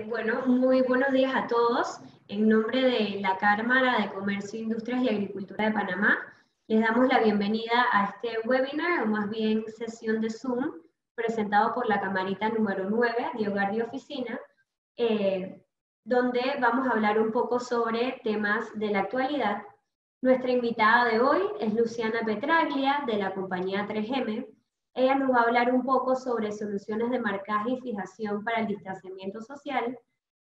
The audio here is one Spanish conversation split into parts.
Bueno, muy buenos días a todos. En nombre de la Cámara de Comercio, Industrias y Agricultura de Panamá, les damos la bienvenida a este webinar, o más bien sesión de Zoom, presentado por la camarita número 9 de Hogar y Oficina, donde vamos a hablar un poco sobre temas de la actualidad. Nuestra invitada de hoy es Luciana Petraglia, de la compañía 3M. Ella nos va a hablar un poco sobre soluciones de marcaje y fijación para el distanciamiento social.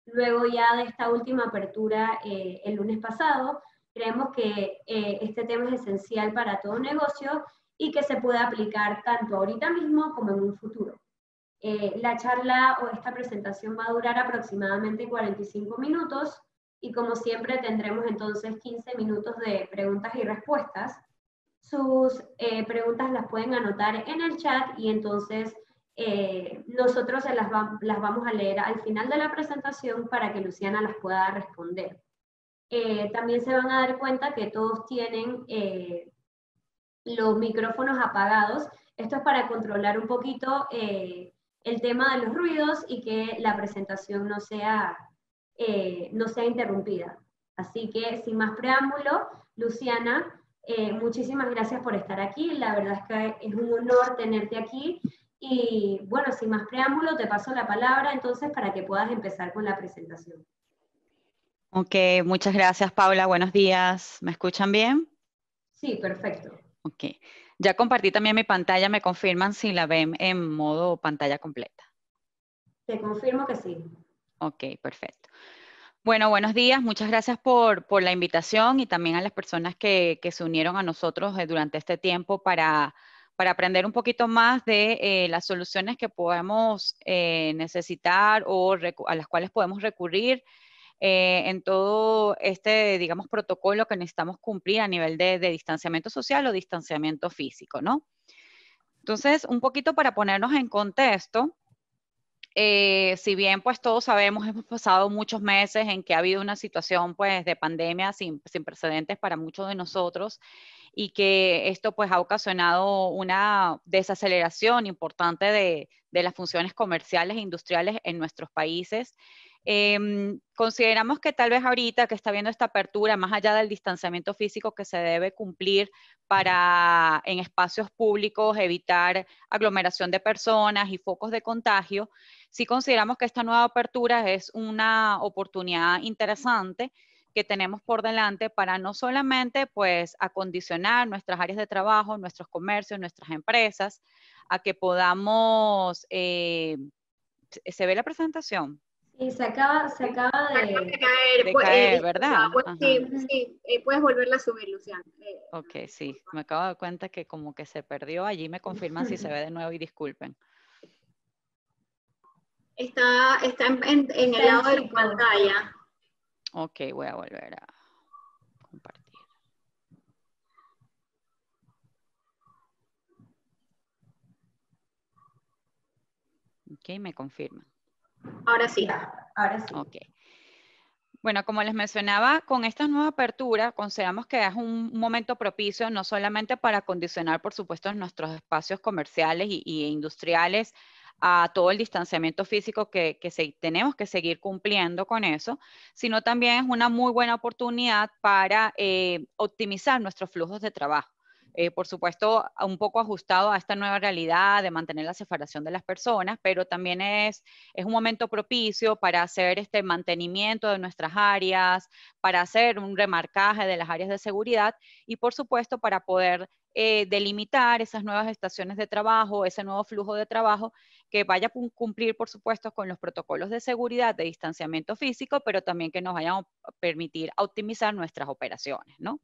Luego ya de esta última apertura el lunes pasado, creemos que este tema es esencial para todo negocio y que se puede aplicar tanto ahorita mismo como en un futuro. La charla o esta presentación va a durar aproximadamente 45 minutos y como siempre tendremos entonces 15 minutos de preguntas y respuestas. Sus preguntas las pueden anotar en el chat y entonces nosotros las vamos a leer al final de la presentación para que Luciana las pueda responder. También se van a dar cuenta que todos tienen los micrófonos apagados. Esto es para controlar un poquito el tema de los ruidos y que la presentación no sea interrumpida. Así que sin más preámbulo, Luciana, muchísimas gracias por estar aquí. La verdad es que es un honor tenerte aquí. Y bueno, sin más preámbulo, te paso la palabra entonces para que puedas empezar con la presentación. Ok, muchas gracias, Paula. Buenos días. ¿Me escuchan bien? Sí, perfecto. Ok. Ya compartí también mi pantalla. ¿Me confirman si la ven en modo pantalla completa? Te confirmo que sí. Ok, perfecto. Bueno, buenos días. Muchas gracias por la invitación y también a las personas que se unieron a nosotros durante este tiempo para aprender un poquito más de las soluciones que podemos necesitar o a las cuales podemos recurrir en todo este, digamos, protocolo que necesitamos cumplir a nivel de distanciamiento social o distanciamiento físico, ¿no? Entonces, un poquito para ponernos en contexto, si bien pues todos sabemos, hemos pasado muchos meses en que ha habido una situación pues de pandemia sin precedentes para muchos de nosotros y que esto pues ha ocasionado una desaceleración importante de las funciones comerciales e industriales en nuestros países. Consideramos que tal vez ahorita que está habiendo esta apertura, más allá del distanciamiento físico que se debe cumplir para en espacios públicos evitar aglomeración de personas y focos de contagio, sí consideramos que esta nueva apertura es una oportunidad interesante que tenemos por delante para no solamente pues acondicionar nuestras áreas de trabajo, nuestros comercios, nuestras empresas, a que podamos, ¿se ve la presentación? Sí, se acaba De caer, ¿verdad? Sí, sí, puedes volverla a subir, Luciana. Ok, sí, me acabo de dar cuenta que como que se perdió, allí me confirman si se ve de nuevo y disculpen. Está en el lado de tu pantalla. Ok, voy a volver a compartir. Ok, me confirman. Ahora sí. Ahora sí. Ok. Bueno, como les mencionaba, con esta nueva apertura consideramos que es un momento propicio no solamente para acondicionar, por supuesto, nuestros espacios comerciales y industriales a todo el distanciamiento físico que tenemos que seguir cumpliendo con eso, sino también es una muy buena oportunidad para optimizar nuestros flujos de trabajo. Por supuesto, un poco ajustado a esta nueva realidad de mantener la separación de las personas, pero también es un momento propicio para hacer este mantenimiento de nuestras áreas, para hacer un remarcaje de las áreas de seguridad y, por supuesto, para poder delimitar esas nuevas estaciones de trabajo, ese nuevo flujo de trabajo que vaya a cumplir, por supuesto, con los protocolos de seguridad, de distanciamiento físico, pero también que nos vayan a permitir optimizar nuestras operaciones, ¿no?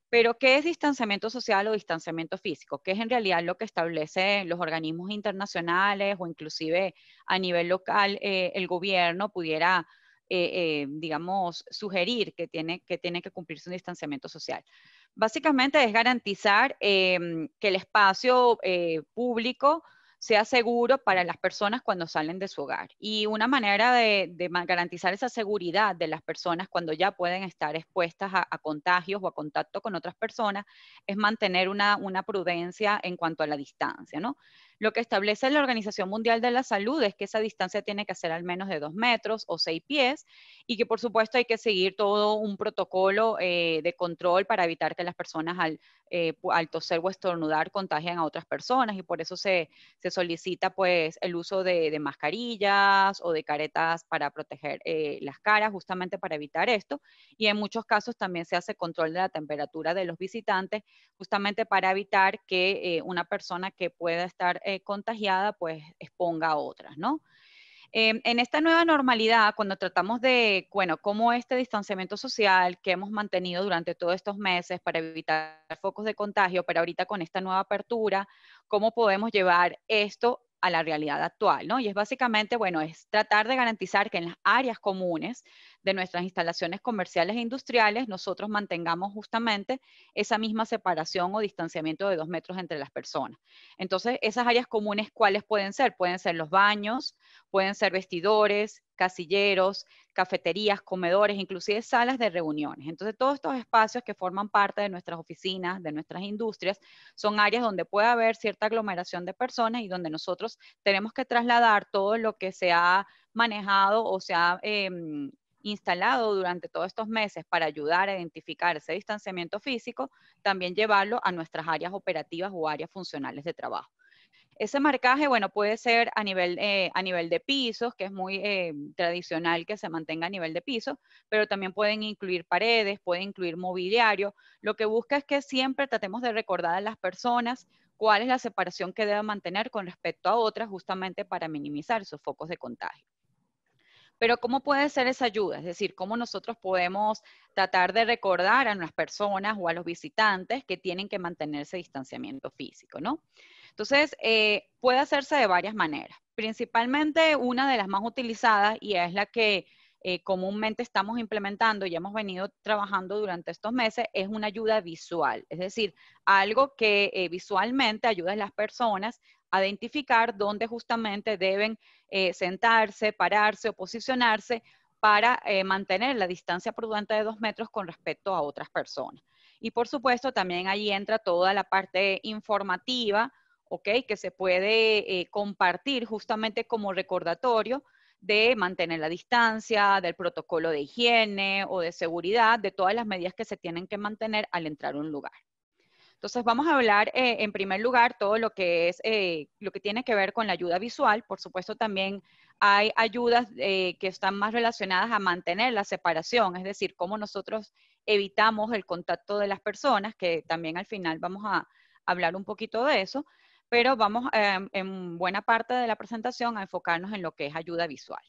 Pero, ¿qué es distanciamiento social o distanciamiento físico? ¿Qué es en realidad lo que establecen los organismos internacionales o inclusive a nivel local el gobierno pudiera, digamos, sugerir que tiene que cumplirse un distanciamiento social? Básicamente es garantizar que el espacio público sea seguro para las personas cuando salen de su hogar. Y una manera de garantizar esa seguridad de las personas cuando ya pueden estar expuestas a contagios o a contacto con otras personas es mantener una prudencia en cuanto a la distancia, ¿no? Lo que establece la Organización Mundial de la Salud es que esa distancia tiene que ser al menos de 2 metros o 6 pies y que por supuesto hay que seguir todo un protocolo de control para evitar que las personas al toser o estornudar contagien a otras personas, y por eso se solicita pues el uso de mascarillas o de caretas para proteger las caras, justamente para evitar esto. Y en muchos casos también se hace control de la temperatura de los visitantes, justamente para evitar que una persona que pueda estar contagiada pues exponga a otras, ¿no? En esta nueva normalidad, cuando tratamos de, bueno, cómo este distanciamiento social que hemos mantenido durante todos estos meses para evitar focos de contagio, pero ahorita con esta nueva apertura, cómo podemos llevar esto a la realidad actual, ¿no? Y es básicamente, bueno, es tratar de garantizar que en las áreas comunes de nuestras instalaciones comerciales e industriales nosotros mantengamos justamente esa misma separación o distanciamiento de 2 metros entre las personas. Entonces, esas áreas comunes, ¿cuáles pueden ser? Pueden ser los baños, pueden ser vestidores, casilleros, cafeterías, comedores, inclusive salas de reuniones. Entonces, todos estos espacios que forman parte de nuestras oficinas, de nuestras industrias, son áreas donde puede haber cierta aglomeración de personas y donde nosotros tenemos que trasladar todo lo que se ha manejado o se ha instalado durante todos estos meses para ayudar a identificar ese distanciamiento físico, también llevarlo a nuestras áreas operativas o áreas funcionales de trabajo. Ese marcaje, bueno, puede ser a nivel de pisos, que es muy tradicional que se mantenga a nivel de piso, pero también pueden incluir paredes, pueden incluir mobiliario. Lo que busca es que siempre tratemos de recordar a las personas cuál es la separación que deben mantener con respecto a otras, justamente para minimizar esos focos de contagio. Pero ¿cómo puede ser esa ayuda? Es decir, ¿cómo nosotros podemos tratar de recordar a las personas o a los visitantes que tienen que mantener ese distanciamiento físico, ¿no? Entonces, puede hacerse de varias maneras. Principalmente una de las más utilizadas, y es la que comúnmente estamos implementando y hemos venido trabajando durante estos meses, es una ayuda visual. Es decir, algo que visualmente ayuda a las personas a identificar dónde justamente deben sentarse, pararse o posicionarse para mantener la distancia prudente de 2 metros con respecto a otras personas. Y por supuesto, también ahí entra toda la parte informativa, ¿ok? Que se puede compartir justamente como recordatorio de mantener la distancia, del protocolo de higiene o de seguridad, de todas las medidas que se tienen que mantener al entrar a un lugar. Entonces vamos a hablar en primer lugar todo lo que es lo que tiene que ver con la ayuda visual. Por supuesto también hay ayudas que están más relacionadas a mantener la separación, es decir, cómo nosotros evitamos el contacto de las personas, que también al final vamos a hablar un poquito de eso, pero vamos en buena parte de la presentación a enfocarnos en lo que es ayuda visual.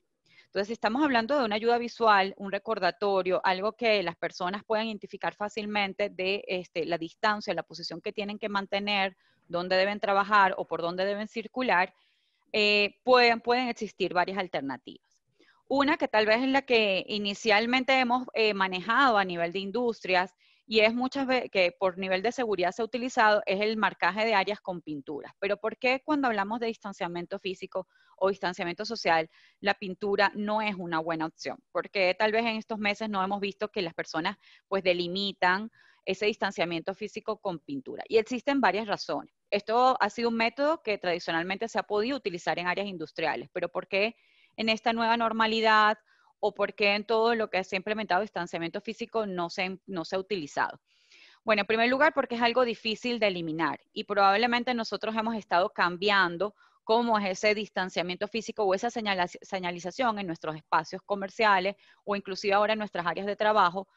Entonces, si estamos hablando de una ayuda visual, un recordatorio, algo que las personas puedan identificar fácilmente de la distancia, la posición que tienen que mantener, dónde deben trabajar o por dónde deben circular, pueden existir varias alternativas. Una que tal vez es la que inicialmente hemos manejado a nivel de industrias y es muchas veces que por nivel de seguridad se ha utilizado, es el marcaje de áreas con pinturas. Pero ¿por qué cuando hablamos de distanciamiento físico o distanciamiento social, la pintura no es una buena opción? Porque tal vez en estos meses no hemos visto que las personas pues delimitan ese distanciamiento físico con pintura. Y existen varias razones. Esto ha sido un método que tradicionalmente se ha podido utilizar en áreas industriales, pero ¿por qué en esta nueva normalidad o por qué en todo lo que se ha implementado distanciamiento físico no se ha utilizado? Bueno, en primer lugar, porque es algo difícil de eliminar y probablemente nosotros hemos estado cambiando cómo es ese distanciamiento físico o esa señalización en nuestros espacios comerciales o inclusive ahora en nuestras áreas de trabajo.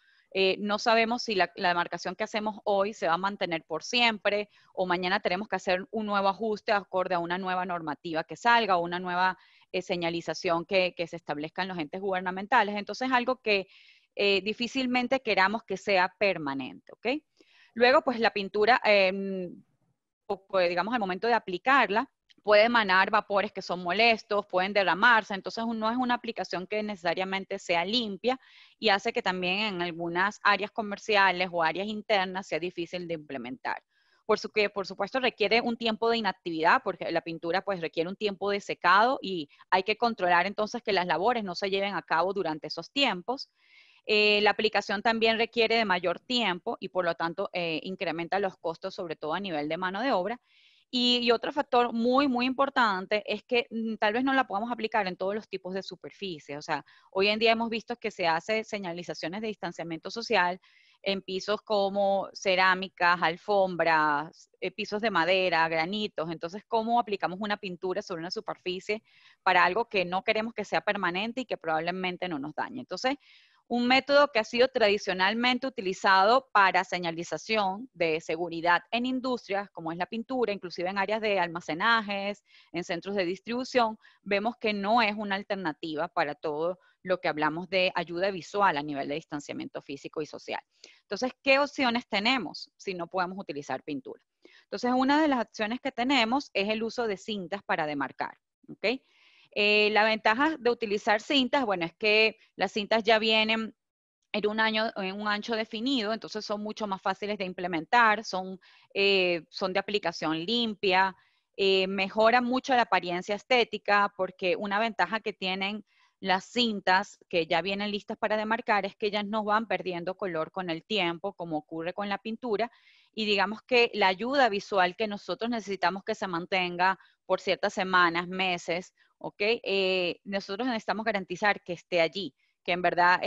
No sabemos si la demarcación que hacemos hoy se va a mantener por siempre o mañana tenemos que hacer un nuevo ajuste acorde a una nueva normativa que salga o una nueva señalización que se establezca en los entes gubernamentales. Entonces es algo que difícilmente queramos que sea permanente, ¿ok? Luego, pues la pintura, pues, digamos, al momento de aplicarla, puede emanar vapores que son molestos, pueden derramarse, entonces no es una aplicación que necesariamente sea limpia y hace que también en algunas áreas comerciales o áreas internas sea difícil de implementar. Por supuesto requiere un tiempo de inactividad porque la pintura pues requiere un tiempo de secado y hay que controlar entonces que las labores no se lleven a cabo durante esos tiempos. La aplicación también requiere de mayor tiempo y por lo tanto incrementa los costos, sobre todo a nivel de mano de obra. Y otro factor muy, muy importante es que tal vez no la podamos aplicar en todos los tipos de superficies. O sea, hoy en día hemos visto que se hace señalizaciones de distanciamiento social en pisos como cerámicas, alfombras, pisos de madera, granitos. Entonces, ¿cómo aplicamos una pintura sobre una superficie para algo que no queremos que sea permanente y que probablemente no nos dañe? Entonces, un método que ha sido tradicionalmente utilizado para señalización de seguridad en industrias, como es la pintura, inclusive en áreas de almacenajes, en centros de distribución, vemos que no es una alternativa para todo lo que hablamos de ayuda visual a nivel de distanciamiento físico y social. Entonces, ¿qué opciones tenemos si no podemos utilizar pintura? Entonces, una de las opciones que tenemos es el uso de cintas para demarcar, ¿ok? La ventaja de utilizar cintas, bueno, es que las cintas ya vienen en un ancho definido, entonces son mucho más fáciles de implementar, son de aplicación limpia, mejora mucho la apariencia estética, porque una ventaja que tienen las cintas que ya vienen listas para demarcar es que ellas no van perdiendo color con el tiempo, como ocurre con la pintura, y digamos que la ayuda visual que nosotros necesitamos que se mantenga por ciertas semanas, meses, ¿ok? Nosotros necesitamos garantizar que esté allí, que en verdad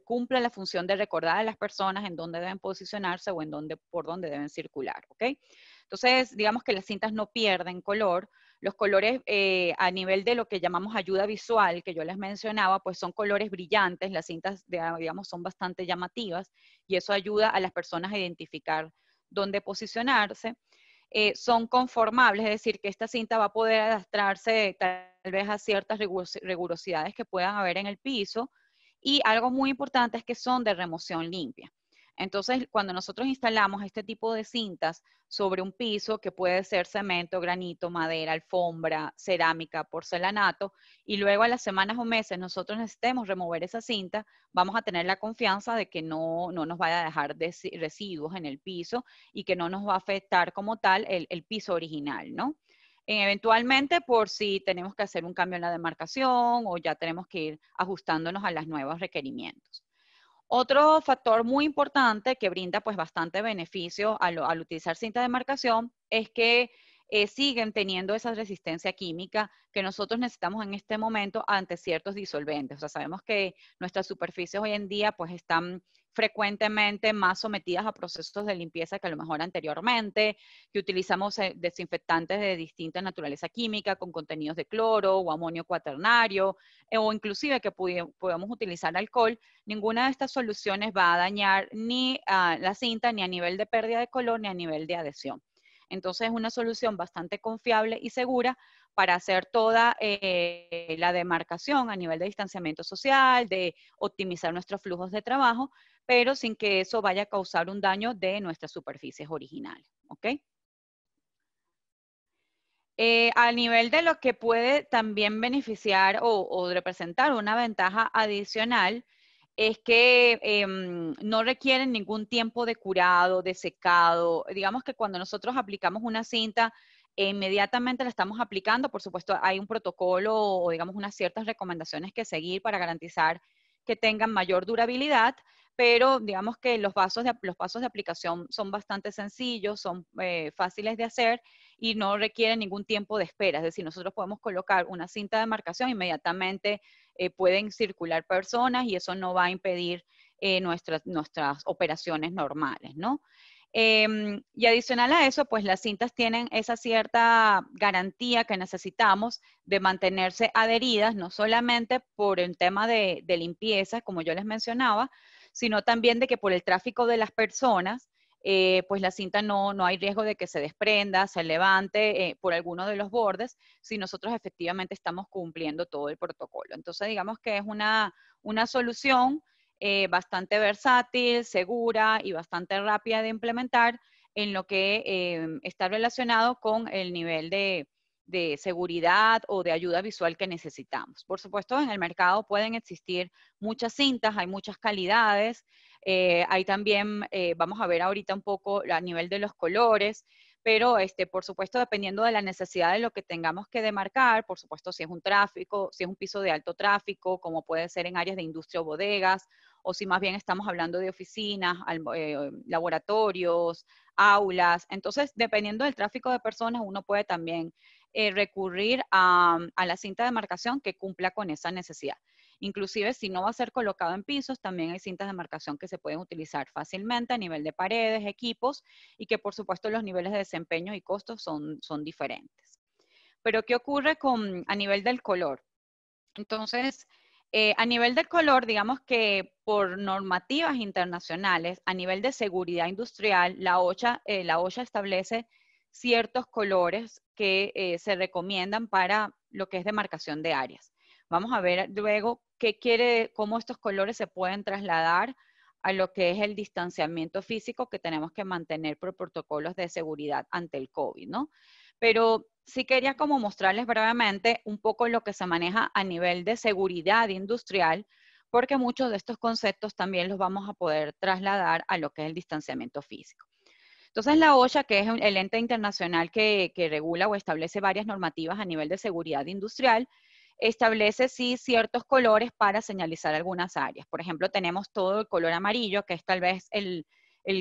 cumpla la función de recordar a las personas en dónde deben posicionarse o por dónde deben circular, ¿ok? Entonces, digamos que las cintas no pierden color. Los colores a nivel de lo que llamamos ayuda visual, que yo les mencionaba, pues son colores brillantes. Las cintas, digamos, son bastante llamativas y eso ayuda a las personas a identificar dónde posicionarse. Son conformables, es decir, que esta cinta va a poder adaptarse tal vez a ciertas rigurosidades que puedan haber en el piso. Y algo muy importante es que son de remoción limpia. Entonces, cuando nosotros instalamos este tipo de cintas sobre un piso, que puede ser cemento, granito, madera, alfombra, cerámica, porcelanato, y luego a las semanas o meses nosotros necesitemos remover esa cinta, vamos a tener la confianza de que no nos vaya a dejar residuos en el piso y que no nos va a afectar como tal el piso original, ¿no? Eventualmente, por si tenemos que hacer un cambio en la demarcación o ya tenemos que ir ajustándonos a los nuevos requerimientos. Otro factor muy importante que brinda pues bastante beneficio al utilizar cinta de marcación es que siguen teniendo esa resistencia química que nosotros necesitamos en este momento ante ciertos disolventes. O sea, sabemos que nuestras superficies hoy en día pues están frecuentemente más sometidas a procesos de limpieza que a lo mejor anteriormente, que utilizamos desinfectantes de distinta naturaleza química con contenidos de cloro o amonio cuaternario, o inclusive que podemos utilizar alcohol. Ninguna de estas soluciones va a dañar ni a la cinta, ni a nivel de pérdida de color, ni a nivel de adhesión. Entonces es una solución bastante confiable y segura para hacer toda la demarcación a nivel de distanciamiento social, de optimizar nuestros flujos de trabajo, pero sin que eso vaya a causar un daño de nuestras superficies originales, ¿ok? A nivel de lo que puede también beneficiar o representar una ventaja adicional, es que no requieren ningún tiempo de curado, de secado. Digamos que cuando nosotros aplicamos una cinta, inmediatamente la estamos aplicando. Por supuesto, hay un protocolo o digamos unas ciertas recomendaciones que seguir para garantizar que tengan mayor durabilidad, pero digamos que los pasos de aplicación son bastante sencillos, son fáciles de hacer y no requieren ningún tiempo de espera. Es decir, nosotros podemos colocar una cinta de marcación, inmediatamente pueden circular personas y eso no va a impedir nuestras operaciones normales, ¿no? Y adicional a eso, pues las cintas tienen esa cierta garantía que necesitamos de mantenerse adheridas, no solamente por el tema de limpieza, como yo les mencionaba, sino también de que por el tráfico de las personas, pues la cinta no hay riesgo de que se desprenda, se levante por alguno de los bordes, si nosotros efectivamente estamos cumpliendo todo el protocolo. Entonces, digamos que es una solución bastante versátil, segura y bastante rápida de implementar en lo que está relacionado con el nivel de seguridad o de ayuda visual que necesitamos. Por supuesto, en el mercado pueden existir muchas cintas, hay muchas calidades, hay también, vamos a ver ahorita un poco a nivel de los colores, pero por supuesto, dependiendo de la necesidad de lo que tengamos que demarcar, por supuesto, si es un tráfico, si es un piso de alto tráfico, como puede ser en áreas de industria o bodegas, o si más bien estamos hablando de oficinas, laboratorios, aulas. Entonces, dependiendo del tráfico de personas, uno puede también recurrir a la cinta de marcación que cumpla con esa necesidad. Inclusive, si no va a ser colocado en pisos, también hay cintas de marcación que se pueden utilizar fácilmente a nivel de paredes, equipos, y que por supuesto los niveles de desempeño y costos son diferentes. Pero, ¿qué ocurre a nivel del color? Entonces, a nivel del color, digamos que por normativas internacionales, a nivel de seguridad industrial, la OSHA establece ciertos colores que se recomiendan para lo que es demarcación de áreas. Vamos a ver luego cómo estos colores se pueden trasladar a lo que es el distanciamiento físico que tenemos que mantener por protocolos de seguridad ante el COVID, ¿no? Pero sí quería como mostrarles brevemente un poco lo que se maneja a nivel de seguridad industrial, porque muchos de estos conceptos también los vamos a poder trasladar a lo que es el distanciamiento físico. Entonces, la OSHA, que es el ente internacional que regula o establece varias normativas a nivel de seguridad industrial, establece sí ciertos colores para señalizar algunas áreas. Por ejemplo, tenemos todo el color amarillo, que es tal vez el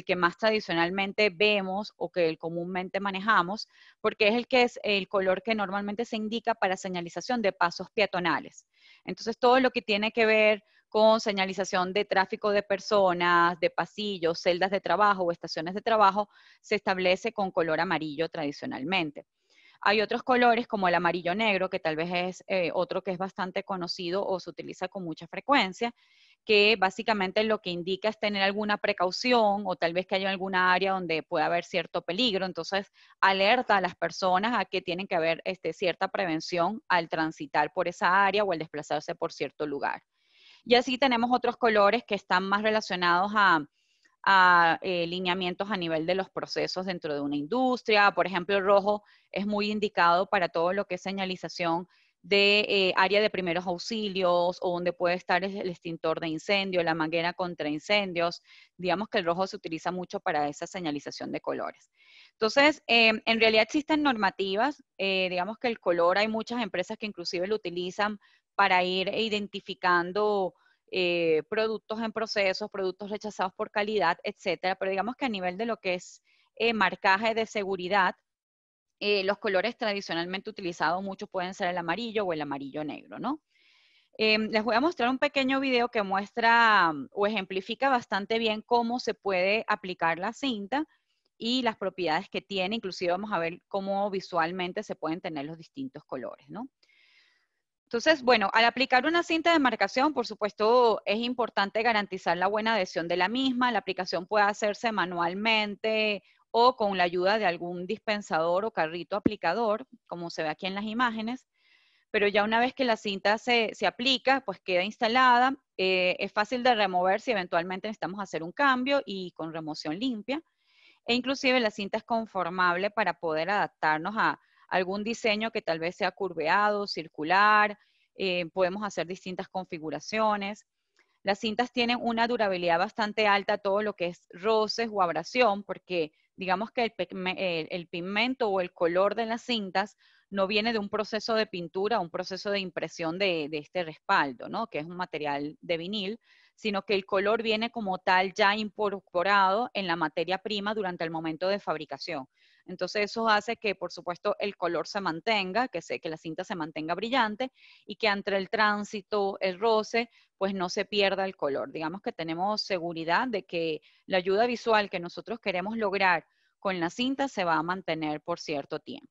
que más tradicionalmente vemos o que comúnmente manejamos, porque es el color que normalmente se indica para señalización de pasos peatonales. Entonces, todo lo que tiene que ver con señalización de tráfico de personas, de pasillos, celdas de trabajo o estaciones de trabajo, se establece con color amarillo tradicionalmente. Hay otros colores como el amarillo negro, que tal vez es otro que es bastante conocido o se utiliza con mucha frecuencia, que básicamente lo que indica es tener alguna precaución o tal vez que haya alguna área donde pueda haber cierto peligro. Entonces, alerta a las personas a que tienen que haber cierta prevención al transitar por esa área o al desplazarse por cierto lugar. Y así tenemos otros colores que están más relacionados a lineamientos a nivel de los procesos dentro de una industria. Por ejemplo, el rojo es muy indicado para todo lo que es señalización de área de primeros auxilios o donde puede estar el extintor de incendio, la manguera contra incendios. Digamos que el rojo se utiliza mucho para esa señalización de colores. Entonces, en realidad existen normativas. Digamos que el color, hay muchas empresas que inclusive lo utilizan para ir identificando productos en procesos, productos rechazados por calidad, etcétera. Pero digamos que a nivel de lo que es marcaje de seguridad, los colores tradicionalmente utilizados muchos pueden ser el amarillo o el amarillo negro, ¿no? Les voy a mostrar un pequeño video que muestra o ejemplifica bastante bien cómo se puede aplicar la cinta y las propiedades que tiene. Inclusive vamos a ver cómo visualmente se pueden tener los distintos colores, ¿no? Entonces, bueno, al aplicar una cinta de marcación, por supuesto, es importante garantizar la buena adhesión de la misma. La aplicación puede hacerse manualmente o con la ayuda de algún dispensador o carrito aplicador, como se ve aquí en las imágenes. Pero ya una vez que la cinta se aplica, pues queda instalada. Es fácil de remover si eventualmente necesitamos hacer un cambio y con remoción limpia. E inclusive la cinta es conformable para poder adaptarnos a algún diseño que tal vez sea curveado, circular, podemos hacer distintas configuraciones. Las cintas tienen una durabilidad bastante alta, todo lo que es roces o abrasión, porque digamos que el pigmento o el color de las cintas no viene de un proceso de pintura, un proceso de impresión de este respaldo, ¿no? Que es un material de vinil, sino que el color viene como tal ya incorporado en la materia prima durante el momento de fabricación. Entonces eso hace que, por supuesto, el color se mantenga, que la cinta se mantenga brillante y que entre el tránsito, el roce, pues no se pierda el color. Digamos que tenemos seguridad de que la ayuda visual que nosotros queremos lograr con la cinta se va a mantener por cierto tiempo.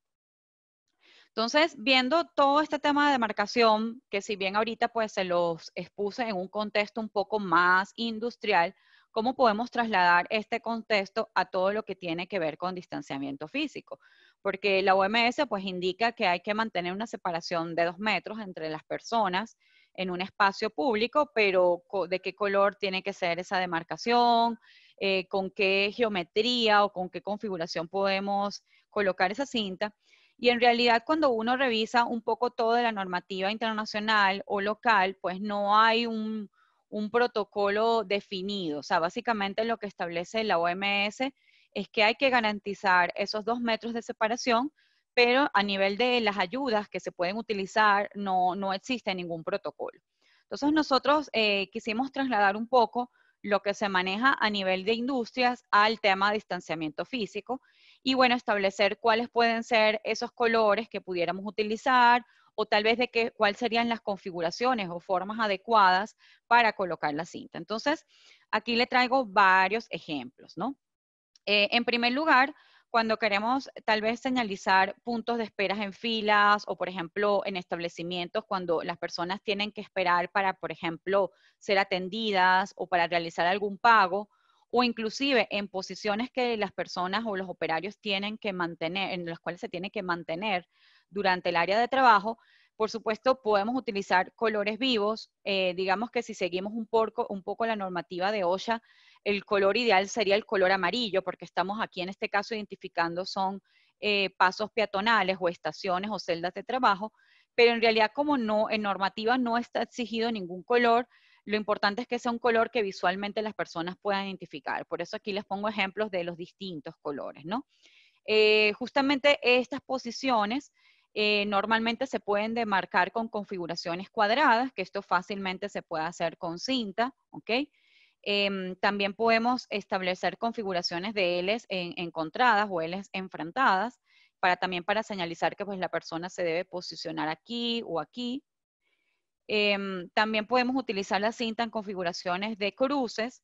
Entonces, viendo todo este tema de demarcación, que si bien ahorita pues se los expuse en un contexto un poco más industrial, ¿cómo podemos trasladar este contexto a todo lo que tiene que ver con distanciamiento físico? Porque la OMS pues indica que hay que mantener una separación de 2 metros entre las personas en un espacio público, pero ¿de qué color tiene que ser esa demarcación? ¿Con qué geometría o con qué configuración podemos colocar esa cinta? Y en realidad, cuando uno revisa un poco todo de la normativa internacional o local, pues no hay un protocolo definido. O sea, básicamente lo que establece la OMS es que hay que garantizar esos 2 metros de separación, pero a nivel de las ayudas que se pueden utilizar, no existe ningún protocolo. Entonces nosotros quisimos trasladar un poco lo que se maneja a nivel de industrias al tema de distanciamiento físico y bueno, establecer cuáles pueden ser esos colores que pudiéramos utilizar o tal vez de cuáles serían las configuraciones o formas adecuadas para colocar la cinta. Entonces, aquí le traigo varios ejemplos, ¿no? En primer lugar, cuando queremos tal vez señalizar puntos de esperas en filas o, por ejemplo, en establecimientos, cuando las personas tienen que esperar para, por ejemplo, ser atendidas o para realizar algún pago, o inclusive en posiciones que las personas o los operarios tienen que mantener, en las cuales se tiene que mantener durante el área de trabajo, por supuesto, podemos utilizar colores vivos. Digamos que si seguimos un poco la normativa de OSHA, el color ideal sería el color amarillo, porque estamos aquí en este caso identificando son pasos peatonales o estaciones o celdas de trabajo, pero en realidad como no, en normativa no está exigido ningún color, lo importante es que sea un color que visualmente las personas puedan identificar. Por eso aquí les pongo ejemplos de los distintos colores, ¿no? Justamente estas posiciones normalmente se pueden demarcar con configuraciones cuadradas, que esto fácilmente se puede hacer con cinta, ¿ok? También podemos establecer configuraciones de Ls encontradas o Ls enfrentadas, también para señalizar que pues, la persona se debe posicionar aquí o aquí. También podemos utilizar la cinta en configuraciones de cruces,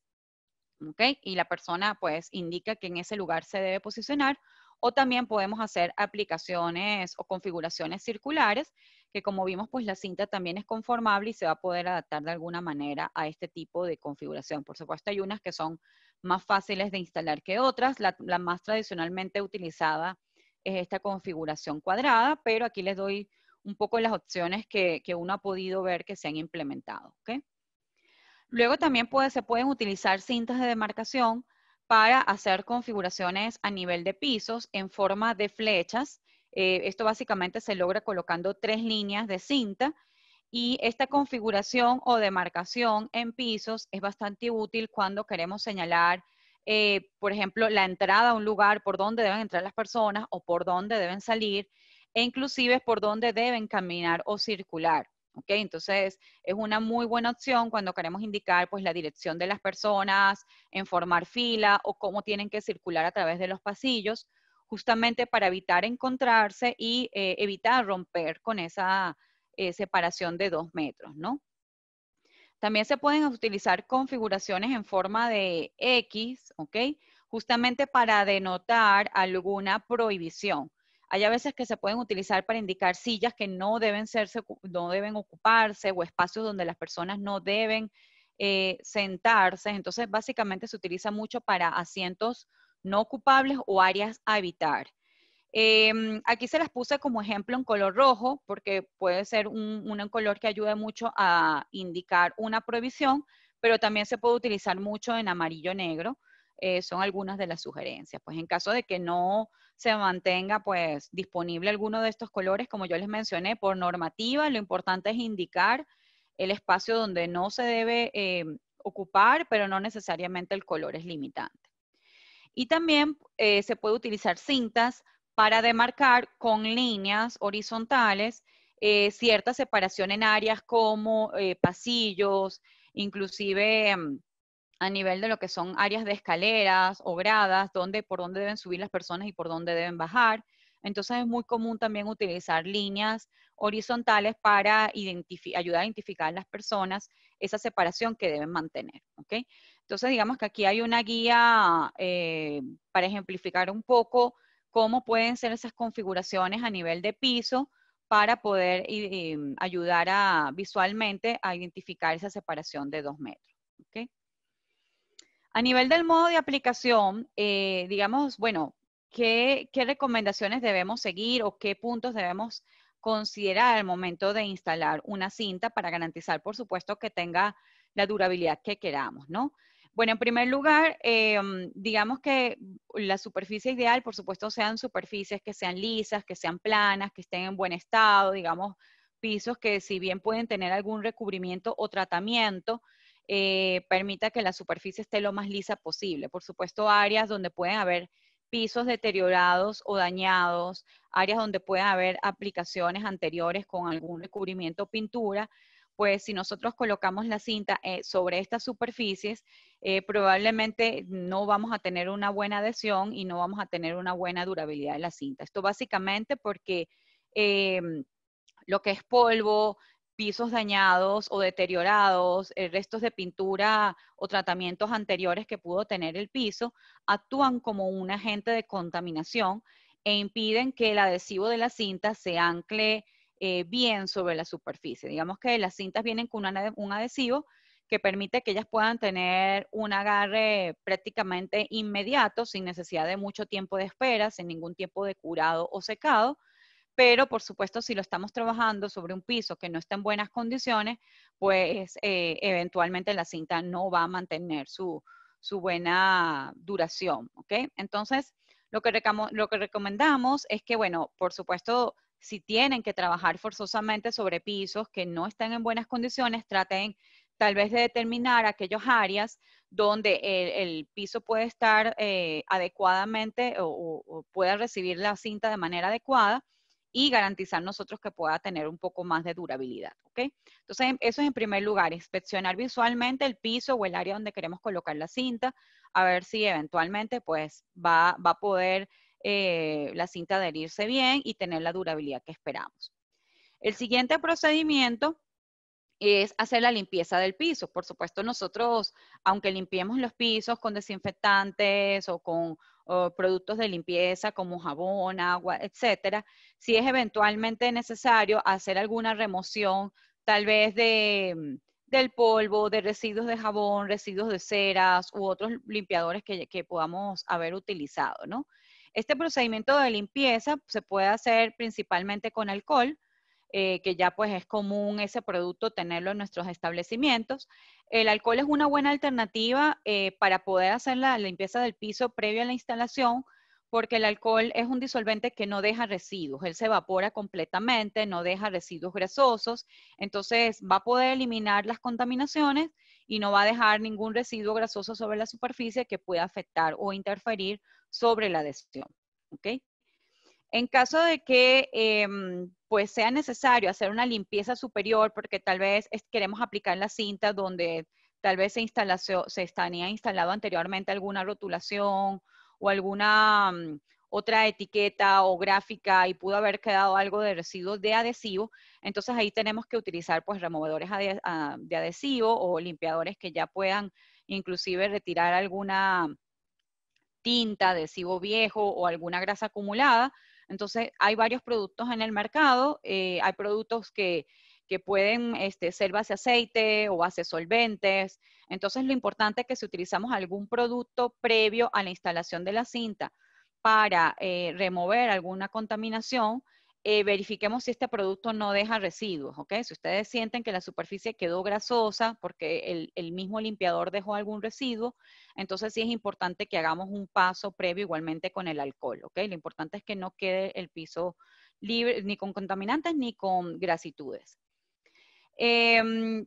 ¿ok? Y la persona pues indica que en ese lugar se debe posicionar. O también podemos hacer aplicaciones o configuraciones circulares, que como vimos, pues la cinta también es conformable y se va a poder adaptar de alguna manera a este tipo de configuración. Por supuesto, hay unas que son más fáciles de instalar que otras. La más tradicionalmente utilizada es esta configuración cuadrada, pero aquí les doy un poco las opciones que uno ha podido ver que se han implementado, ¿ok? Luego también se pueden utilizar cintas de demarcación para hacer configuraciones a nivel de pisos en forma de flechas. Esto básicamente se logra colocando 3 líneas de cinta y esta configuración o demarcación en pisos es bastante útil cuando queremos señalar, por ejemplo, la entrada a un lugar por donde deben entrar las personas o por donde deben salir e inclusive por donde deben caminar o circular. ¿Ok? Entonces, es una muy buena opción cuando queremos indicar pues, la dirección de las personas, en formar fila o cómo tienen que circular a través de los pasillos, justamente para evitar encontrarse y evitar romper con esa separación de 2 metros, ¿no? También se pueden utilizar configuraciones en forma de X, ¿ok? Justamente para denotar alguna prohibición. Hay a veces que se pueden utilizar para indicar sillas que no deben ocuparse o espacios donde las personas no deben sentarse. Entonces, básicamente se utiliza mucho para asientos no ocupables o áreas a evitar. Aquí se las puse como ejemplo en color rojo porque puede ser un color que ayude mucho a indicar una prohibición, pero también se puede utilizar mucho en amarillo negro. Son algunas de las sugerencias. Pues en caso de que no se mantenga pues disponible alguno de estos colores, como yo les mencioné, por normativa, lo importante es indicar el espacio donde no se debe ocupar, pero no necesariamente el color es limitante. Y también se puede utilizar cintas para demarcar con líneas horizontales cierta separación en áreas como pasillos, inclusive a nivel de lo que son áreas de escaleras o gradas, por dónde deben subir las personas y por dónde deben bajar. Entonces es muy común también utilizar líneas horizontales para ayudar a identificar a las personas esa separación que deben mantener. ¿Ok? Entonces digamos que aquí hay una guía para ejemplificar un poco cómo pueden ser esas configuraciones a nivel de piso para poder ayudar visualmente a identificar esa separación de 2 metros. ¿Okay? A nivel del modo de aplicación, digamos, bueno, ¿qué recomendaciones debemos seguir o qué puntos debemos considerar al momento de instalar una cinta para garantizar, por supuesto, que tenga la durabilidad que queramos, ¿no? Bueno, en primer lugar, digamos que la superficie ideal, por supuesto, sean superficies que sean lisas, que sean planas, que estén en buen estado, digamos, pisos que si bien pueden tener algún recubrimiento o tratamiento, permita que la superficie esté lo más lisa posible. Por supuesto, áreas donde pueden haber pisos deteriorados o dañados, áreas donde pueden haber aplicaciones anteriores con algún recubrimiento o pintura, pues si nosotros colocamos la cinta sobre estas superficies, probablemente no vamos a tener una buena adhesión y no vamos a tener una buena durabilidad de la cinta. Esto básicamente porque lo que es polvo, pisos dañados o deteriorados, restos de pintura o tratamientos anteriores que pudo tener el piso, actúan como un agente de contaminación e impiden que el adhesivo de la cinta se ancle bien sobre la superficie. Digamos que las cintas vienen con un adhesivo que permite que ellas puedan tener un agarre prácticamente inmediato, sin necesidad de mucho tiempo de espera, sin ningún tiempo de curado o secado. Pero, por supuesto, si lo estamos trabajando sobre un piso que no está en buenas condiciones, pues eventualmente la cinta no va a mantener su buena duración, ¿ok? Entonces, lo que recomendamos es que, bueno, por supuesto, si tienen que trabajar forzosamente sobre pisos que no están en buenas condiciones, traten tal vez de determinar aquellas áreas donde el piso puede estar adecuadamente o pueda recibir la cinta de manera adecuada y garantizar nosotros que pueda tener un poco más de durabilidad, ¿ok? Entonces, eso es en primer lugar, inspeccionar visualmente el piso o el área donde queremos colocar la cinta, a ver si eventualmente pues va a poder la cinta adherirse bien y tener la durabilidad que esperamos. El siguiente procedimiento es hacer la limpieza del piso. Por supuesto, nosotros, aunque limpiemos los pisos con desinfectantes o con productos de limpieza como jabón, agua, etcétera, si es eventualmente necesario hacer alguna remoción, tal vez del polvo, de residuos de jabón, residuos de ceras u otros limpiadores que podamos haber utilizado, ¿no? Este procedimiento de limpieza se puede hacer principalmente con alcohol, que ya pues es común ese producto tenerlo en nuestros establecimientos. El alcohol es una buena alternativa para poder hacer la limpieza del piso previo a la instalación, porque el alcohol es un disolvente que no deja residuos, él se evapora completamente, no deja residuos grasosos, entonces va a poder eliminar las contaminaciones y no va a dejar ningún residuo grasoso sobre la superficie que pueda afectar o interferir sobre la adhesión, ¿ok? En caso de que pues sea necesario hacer una limpieza superior, porque tal vez queremos aplicar la cinta donde tal vez se estaría instalado anteriormente alguna rotulación o alguna otra etiqueta o gráfica y pudo haber quedado algo de residuos de adhesivo, entonces ahí tenemos que utilizar pues removedores de adhesivo o limpiadores que ya puedan inclusive retirar alguna tinta, adhesivo viejo o alguna grasa acumulada. Entonces, hay varios productos en el mercado. Hay productos que pueden ser base aceite o base solventes. Entonces, lo importante es que si utilizamos algún producto previo a la instalación de la cinta para remover alguna contaminación, verifiquemos si este producto no deja residuos, ¿ok? Si ustedes sienten que la superficie quedó grasosa porque el mismo limpiador dejó algún residuo, entonces sí es importante que hagamos un paso previo igualmente con el alcohol, ¿ok? Lo importante es que no quede el piso libre ni con contaminantes ni con grasitudes.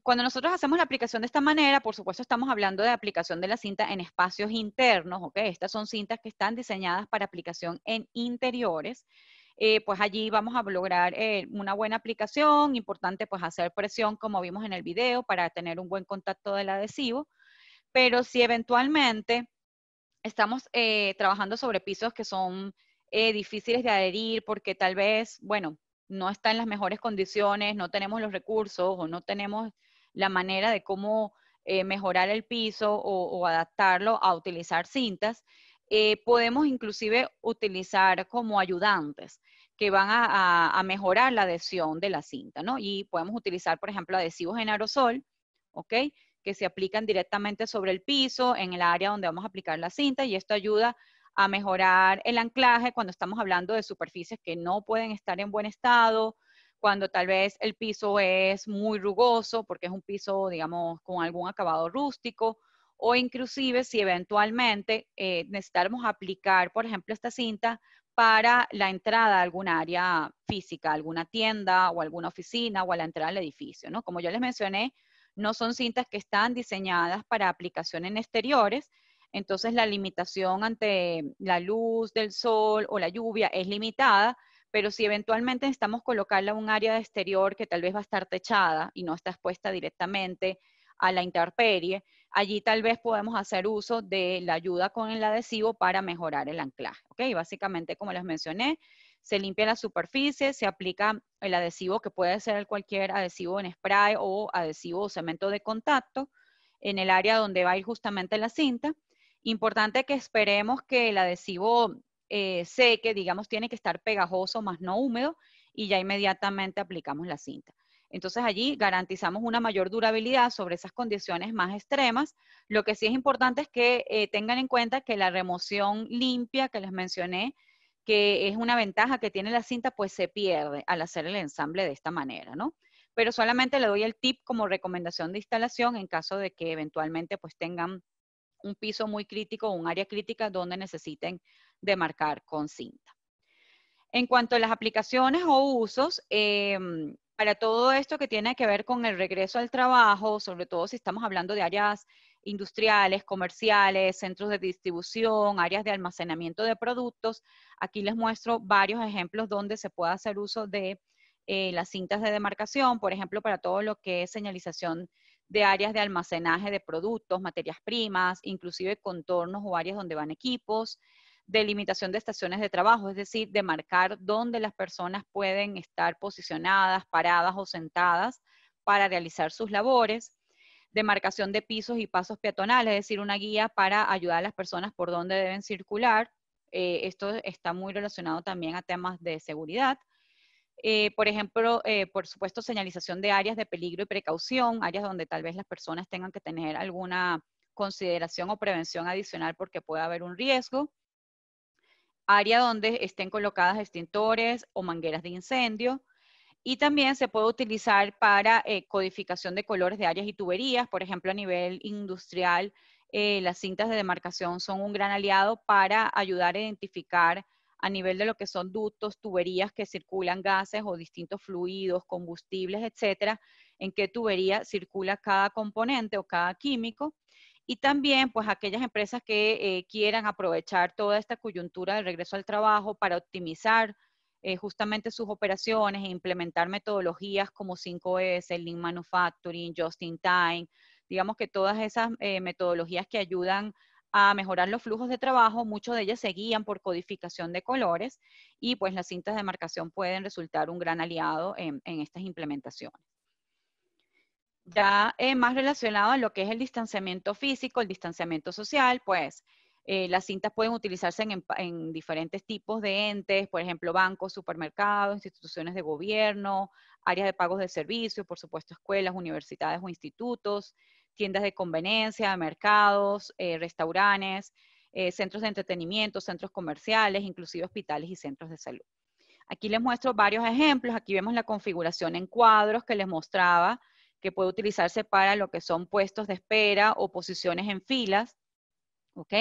Cuando nosotros hacemos la aplicación de esta manera, por supuesto estamos hablando de aplicación de la cinta en espacios internos, ¿ok? Estas son cintas que están diseñadas para aplicación en interiores. Pues allí vamos a lograr una buena aplicación, importante pues hacer presión como vimos en el video para tener un buen contacto del adhesivo, pero si eventualmente estamos trabajando sobre pisos que son difíciles de adherir porque tal vez, bueno, no está en las mejores condiciones, no tenemos los recursos o no tenemos la manera de cómo mejorar el piso o adaptarlo a utilizar cintas, podemos inclusive utilizar como ayudantes que van a mejorar la adhesión de la cinta, ¿no? Y podemos utilizar, por ejemplo, adhesivos en aerosol, ¿ok? Que se aplican directamente sobre el piso, en el área donde vamos a aplicar la cinta, y esto ayuda a mejorar el anclaje cuando estamos hablando de superficies que no pueden estar en buen estado, cuando tal vez el piso es muy rugoso, porque es un piso, digamos, con algún acabado rústico, o inclusive si eventualmente necesitáramos aplicar, por ejemplo, esta cinta para la entrada a alguna área física, alguna tienda o alguna oficina o a la entrada al edificio, ¿no? Como yo les mencioné, no son cintas que están diseñadas para aplicación en exteriores, entonces la limitación ante la luz del sol o la lluvia es limitada, pero si eventualmente necesitamos colocarla en un área de exterior que tal vez va a estar techada y no está expuesta directamente a la intemperie, allí tal vez podemos hacer uso de la ayuda con el adhesivo para mejorar el anclaje. ¿Ok? Básicamente, como les mencioné, se limpia la superficie, se aplica el adhesivo, que puede ser cualquier adhesivo en spray o adhesivo o cemento de contacto, en el área donde va a ir justamente la cinta. Importante que esperemos que el adhesivo seque, digamos, tiene que estar pegajoso, más no húmedo, y ya inmediatamente aplicamos la cinta. Entonces allí garantizamos una mayor durabilidad sobre esas condiciones más extremas. Lo que sí es importante es que tengan en cuenta que la remoción limpia que les mencioné, que es una ventaja que tiene la cinta, pues se pierde al hacer el ensamble de esta manera, ¿no? Pero solamente le doy el tip como recomendación de instalación en caso de que eventualmente pues tengan un piso muy crítico o un área crítica donde necesiten demarcar con cinta. En cuanto a las aplicaciones o usos, para todo esto que tiene que ver con el regreso al trabajo, sobre todo si estamos hablando de áreas industriales, comerciales, centros de distribución, áreas de almacenamiento de productos, aquí les muestro varios ejemplos donde se puede hacer uso de las cintas de demarcación, por ejemplo, para todo lo que es señalización de áreas de almacenaje de productos, materias primas, inclusive contornos o áreas donde van equipos, delimitación de estaciones de trabajo, es decir, de marcar dónde las personas pueden estar posicionadas, paradas o sentadas para realizar sus labores, demarcación de pisos y pasos peatonales, es decir, una guía para ayudar a las personas por dónde deben circular. Esto está muy relacionado también a temas de seguridad. Por ejemplo, por supuesto, señalización de áreas de peligro y precaución, áreas donde tal vez las personas tengan que tener alguna consideración o prevención adicional porque puede haber un riesgo. Área donde estén colocadas extintores o mangueras de incendio. Y también se puede utilizar para codificación de colores de áreas y tuberías. Por ejemplo, a nivel industrial, las cintas de demarcación son un gran aliado para ayudar a identificar a nivel de lo que son ductos, tuberías que circulan gases o distintos fluidos, combustibles, etcétera, en qué tubería circula cada componente o cada químico. Y también, pues, aquellas empresas que quieran aprovechar toda esta coyuntura del regreso al trabajo para optimizar justamente sus operaciones e implementar metodologías como 5S, Lean Manufacturing, Just in Time. Digamos que todas esas metodologías que ayudan a mejorar los flujos de trabajo, muchas de ellas se guían por codificación de colores y pues las cintas de marcación pueden resultar un gran aliado en estas implementaciones. Ya más relacionado a lo que es el distanciamiento físico, el distanciamiento social, pues las cintas pueden utilizarse en diferentes tipos de entes, por ejemplo, bancos, supermercados, instituciones de gobierno, áreas de pagos de servicios, por supuesto, escuelas, universidades o institutos, tiendas de conveniencia, mercados, restaurantes, centros de entretenimiento, centros comerciales, inclusive hospitales y centros de salud. Aquí les muestro varios ejemplos. Aquí vemos la configuración en cuadros que les mostraba, que puede utilizarse para lo que son puestos de espera o posiciones en filas. ¿Ok?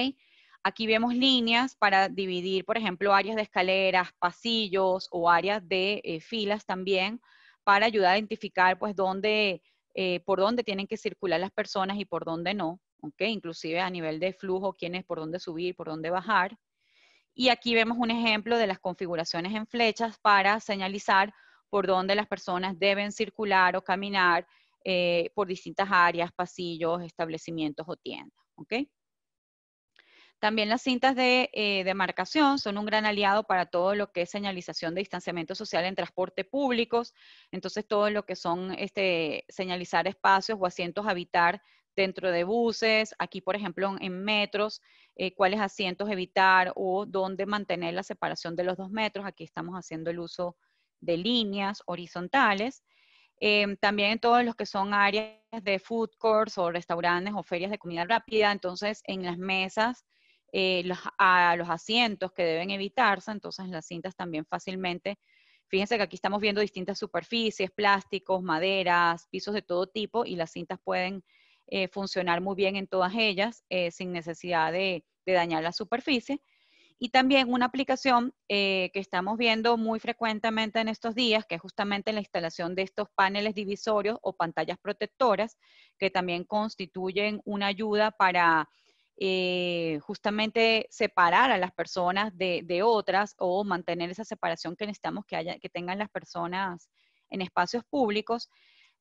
Aquí vemos líneas para dividir, por ejemplo, áreas de escaleras, pasillos o áreas de filas también, para ayudar a identificar pues por dónde tienen que circular las personas y por dónde no. ¿Ok? Inclusive a nivel de flujo, quiénes por dónde subir, por dónde bajar. Y aquí vemos un ejemplo de las configuraciones en flechas para señalizar por dónde las personas deben circular o caminar por distintas áreas, pasillos, establecimientos o tiendas. ¿Ok? También las cintas de demarcación son un gran aliado para todo lo que es señalización de distanciamiento social en transporte públicos. Entonces, todo lo que son señalizar espacios o asientos a evitar dentro de buses, aquí por ejemplo en metros, cuáles asientos evitar o dónde mantener la separación de los 2 metros. Aquí estamos haciendo el uso de líneas horizontales. También en todos los que son áreas de food courts o restaurantes o ferias de comida rápida, entonces en las mesas, los asientos que deben evitarse, entonces las cintas también fácilmente. Fíjense que aquí estamos viendo distintas superficies, plásticos, maderas, pisos de todo tipo, y las cintas pueden funcionar muy bien en todas ellas sin necesidad de dañar la superficie. Y también una aplicación que estamos viendo muy frecuentemente en estos días, que es justamente la instalación de estos paneles divisorios o pantallas protectoras, que también constituyen una ayuda para justamente separar a las personas de otras o mantener esa separación que necesitamos que tengan las personas en espacios públicos.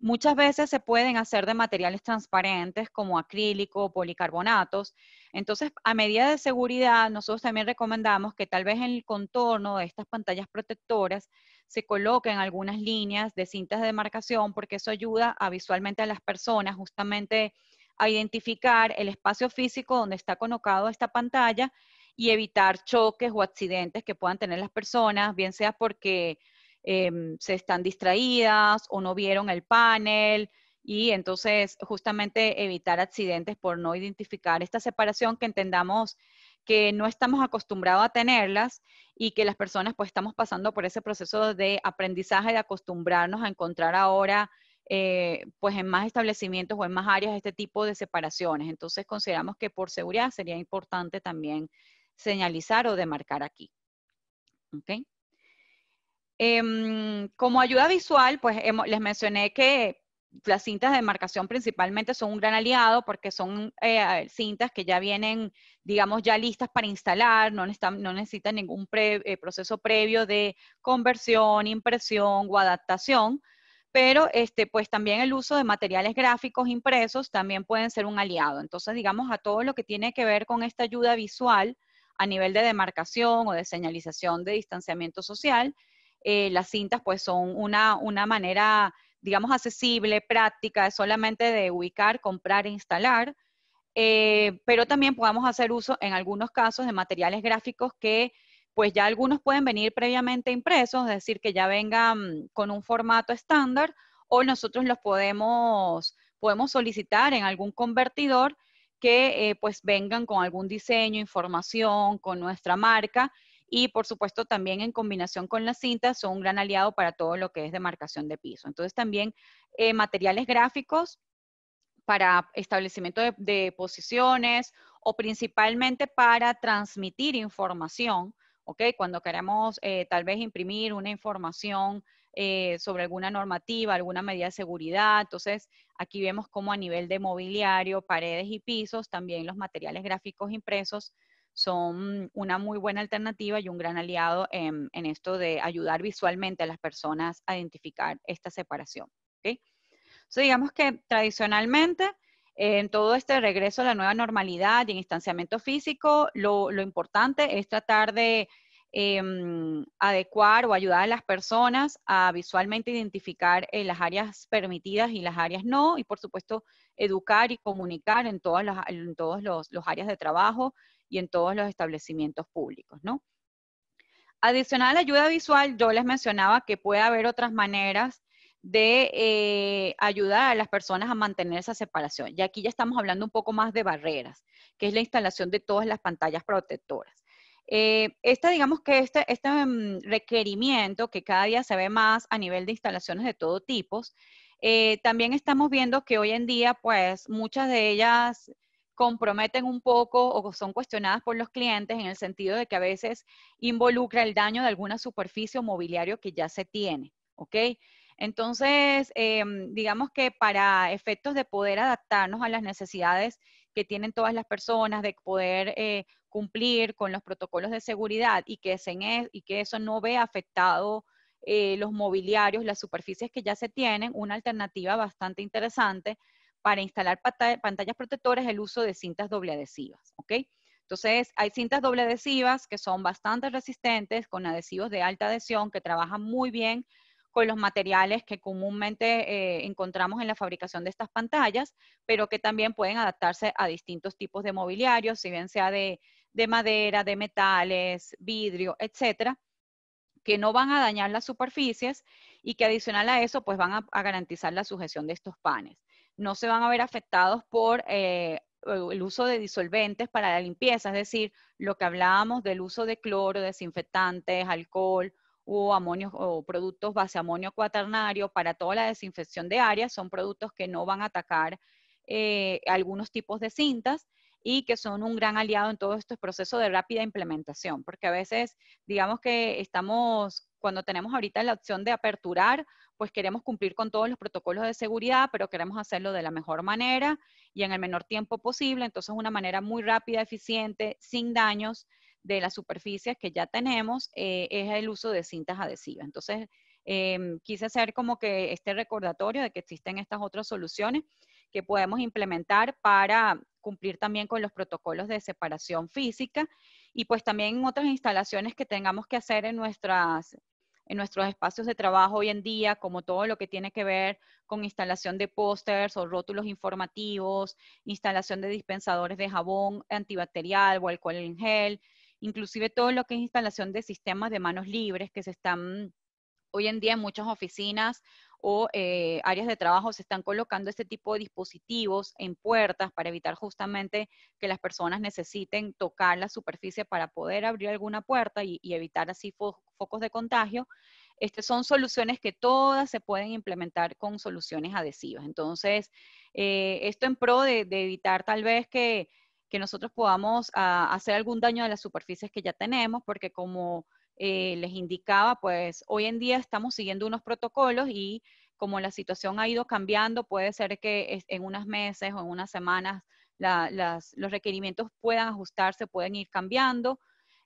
Muchas veces se pueden hacer de materiales transparentes como acrílico o policarbonatos. Entonces, a medida de seguridad, nosotros también recomendamos que tal vez en el contorno de estas pantallas protectoras se coloquen algunas líneas de cintas de demarcación, porque eso ayuda visualmente a las personas justamente a identificar el espacio físico donde está colocado esta pantalla y evitar choques o accidentes que puedan tener las personas, bien sea porque se están distraídas o no vieron el panel, y entonces justamente evitar accidentes por no identificar esta separación que entendamos que no estamos acostumbrados a tenerlas y que las personas pues estamos pasando por ese proceso de aprendizaje, de acostumbrarnos a encontrar ahora pues en más establecimientos o en más áreas este tipo de separaciones. Entonces consideramos que por seguridad sería importante también señalizar o demarcar aquí. ¿Okay? Como ayuda visual, pues les mencioné que las cintas de demarcación principalmente son un gran aliado porque son cintas que ya vienen, digamos, ya listas para instalar, no necesitan ningún proceso previo de conversión, impresión o adaptación, pero pues también el uso de materiales gráficos impresos también pueden ser un aliado. Entonces, digamos, a todo lo que tiene que ver con esta ayuda visual a nivel de demarcación o de señalización de distanciamiento social, las cintas pues son una manera, digamos, accesible, práctica, solamente de ubicar, comprar e instalar, pero también podamos hacer uso en algunos casos de materiales gráficos que pues ya algunos pueden venir previamente impresos, es decir, que ya vengan con un formato estándar, o nosotros los podemos solicitar en algún convertidor que pues vengan con algún diseño, información, con nuestra marca, y por supuesto también en combinación con las cintas son un gran aliado para todo lo que es demarcación de piso. Entonces también materiales gráficos para establecimiento de posiciones o principalmente para transmitir información, ¿ok? Cuando queremos tal vez imprimir una información sobre alguna normativa, alguna medida de seguridad. Entonces, aquí vemos cómo a nivel de mobiliario, paredes y pisos, también los materiales gráficos impresos son una muy buena alternativa y un gran aliado en esto de ayudar visualmente a las personas a identificar esta separación, ¿ok? Entonces, digamos que tradicionalmente, en todo este regreso a la nueva normalidad y en distanciamiento físico, lo importante es tratar de adecuar o ayudar a las personas a visualmente identificar las áreas permitidas y las áreas no, y por supuesto educar y comunicar en todos los áreas de trabajo y en todos los establecimientos públicos, ¿no? Adicional a la ayuda visual, yo les mencionaba que puede haber otras maneras de ayudar a las personas a mantener esa separación. Y aquí ya estamos hablando un poco más de barreras, que es la instalación de todas las pantallas protectoras. Digamos que este requerimiento que cada día se ve más a nivel de instalaciones de todo tipo, también estamos viendo que hoy en día, pues, muchas de ellas comprometen un poco o son cuestionadas por los clientes en el sentido de que a veces involucra el daño de alguna superficie o mobiliario que ya se tiene, ¿ok? Entonces, digamos que para efectos de poder adaptarnos a las necesidades que tienen todas las personas, de poder cumplir con los protocolos de seguridad y que eso no vea afectado los mobiliarios, las superficies que ya se tienen, una alternativa bastante interesante para instalar pantallas protectoras es el uso de cintas doble adhesivas, ¿ok? Entonces, hay cintas doble adhesivas que son bastante resistentes, con adhesivos de alta adhesión, que trabajan muy bien con los materiales que comúnmente encontramos en la fabricación de estas pantallas, pero que también pueden adaptarse a distintos tipos de mobiliario, si bien sea de madera, de metales, vidrio, etcétera, que no van a dañar las superficies y que adicional a eso, pues van a garantizar la sujeción de estos panes. No se van a ver afectados por el uso de disolventes para la limpieza, es decir, lo que hablábamos del uso de cloro, desinfectantes, alcohol o amonio o productos base amonio cuaternario para toda la desinfección de áreas, son productos que no van a atacar algunos tipos de cintas y que son un gran aliado en todo este proceso de rápida implementación, porque a veces, digamos que cuando tenemos ahorita la opción de aperturar, pues queremos cumplir con todos los protocolos de seguridad, pero queremos hacerlo de la mejor manera y en el menor tiempo posible. Entonces, una manera muy rápida, eficiente, sin daños de las superficies que ya tenemos, es el uso de cintas adhesivas. Entonces, quise hacer como que este recordatorio de que existen estas otras soluciones que podemos implementar para cumplir también con los protocolos de separación física y pues también en otras instalaciones que tengamos que hacer en nuestros espacios de trabajo hoy en día, como todo lo que tiene que ver con instalación de pósters o rótulos informativos, instalación de dispensadores de jabón antibacterial o alcohol en gel, inclusive todo lo que es instalación de sistemas de manos libres que se están hoy en día en muchas oficinas o áreas de trabajo se están colocando este tipo de dispositivos en puertas para evitar justamente que las personas necesiten tocar la superficie para poder abrir alguna puerta y evitar así focos de contagio. Son soluciones que todas se pueden implementar con soluciones adhesivas. Entonces, esto en pro de evitar tal vez que nosotros podamos hacer algún daño a las superficies que ya tenemos, porque como les indicaba, pues hoy en día estamos siguiendo unos protocolos y como la situación ha ido cambiando, puede ser que en unos meses o en unas semanas los requerimientos puedan ajustarse, pueden ir cambiando,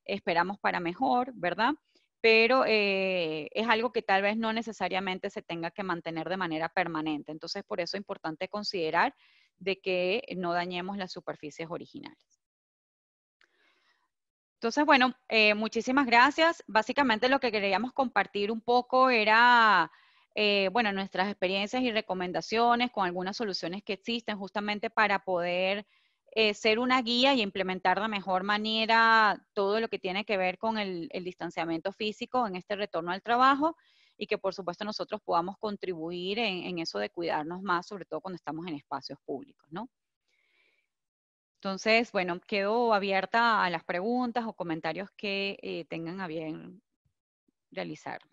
esperamos para mejor, ¿verdad? Pero es algo que tal vez no necesariamente se tenga que mantener de manera permanente. Entonces, por eso es importante considerar de que no dañemos las superficies originales. Entonces, bueno, muchísimas gracias. Básicamente lo que queríamos compartir un poco era, bueno, nuestras experiencias y recomendaciones con algunas soluciones que existen justamente para poder ser una guía y implementar de mejor manera todo lo que tiene que ver con el distanciamiento físico en este retorno al trabajo y que por supuesto nosotros podamos contribuir en eso de cuidarnos más, sobre todo cuando estamos en espacios públicos, ¿no? Entonces, bueno, quedo abierta a las preguntas o comentarios que tengan a bien realizarme.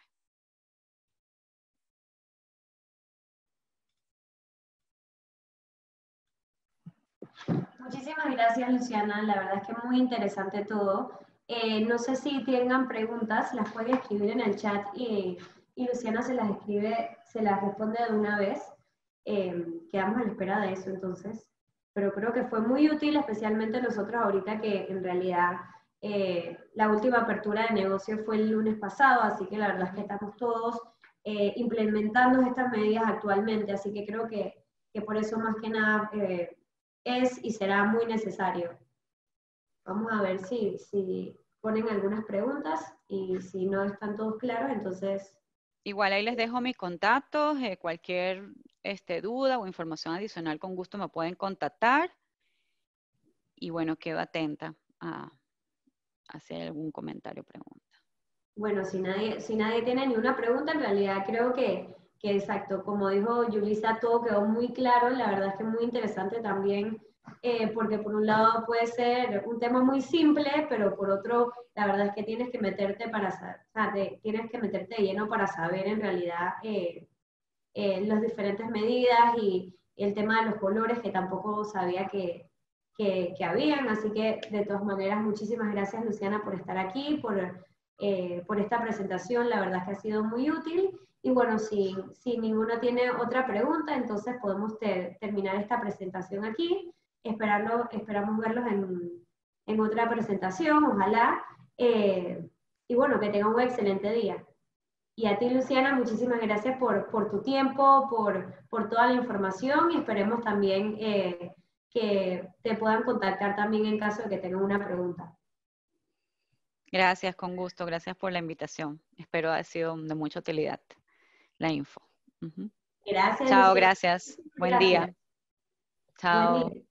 Muchísimas gracias, Luciana. La verdad es que muy interesante todo. No sé si tengan preguntas, las pueden escribir en el chat y Luciana se las escribe, se las responde de una vez. Quedamos a la espera de eso entonces. Pero creo que fue muy útil, especialmente nosotros ahorita que en realidad la última apertura de negocio fue el lunes pasado, así que la verdad es que estamos todos implementando estas medidas actualmente, así que creo que por eso más que nada es y será muy necesario. Vamos a ver si ponen algunas preguntas y si no están todos claros, entonces... Igual ahí les dejo mis contactos, cualquier duda o información adicional con gusto me pueden contactar. Y bueno, quedo atenta a hacer algún comentario o pregunta. Bueno, si nadie tiene ni una pregunta, en realidad creo que exacto, como dijo Yulisa, todo quedó muy claro, la verdad es que es muy interesante también, porque por un lado puede ser un tema muy simple, pero por otro, la verdad es que tienes que meterte para saber, o sea, tienes que meterte de lleno para saber en realidad las diferentes medidas y el tema de los colores que tampoco sabía que habían, así que de todas maneras, muchísimas gracias Luciana por estar aquí, por esta presentación, la verdad es que ha sido muy útil. Y bueno, si ninguno tiene otra pregunta, entonces podemos terminar esta presentación aquí. Esperamos verlos en otra presentación, ojalá. Y bueno, que tengan un excelente día. Y a ti, Luciana, muchísimas gracias por tu tiempo, por toda la información y esperemos también que te puedan contactar también en caso de que tengan una pregunta. Gracias, con gusto. Gracias por la invitación. Espero haya sido de mucha utilidad la info. Gracias, Chao, Luciana. gracias. Buen día. Chao. Buen día.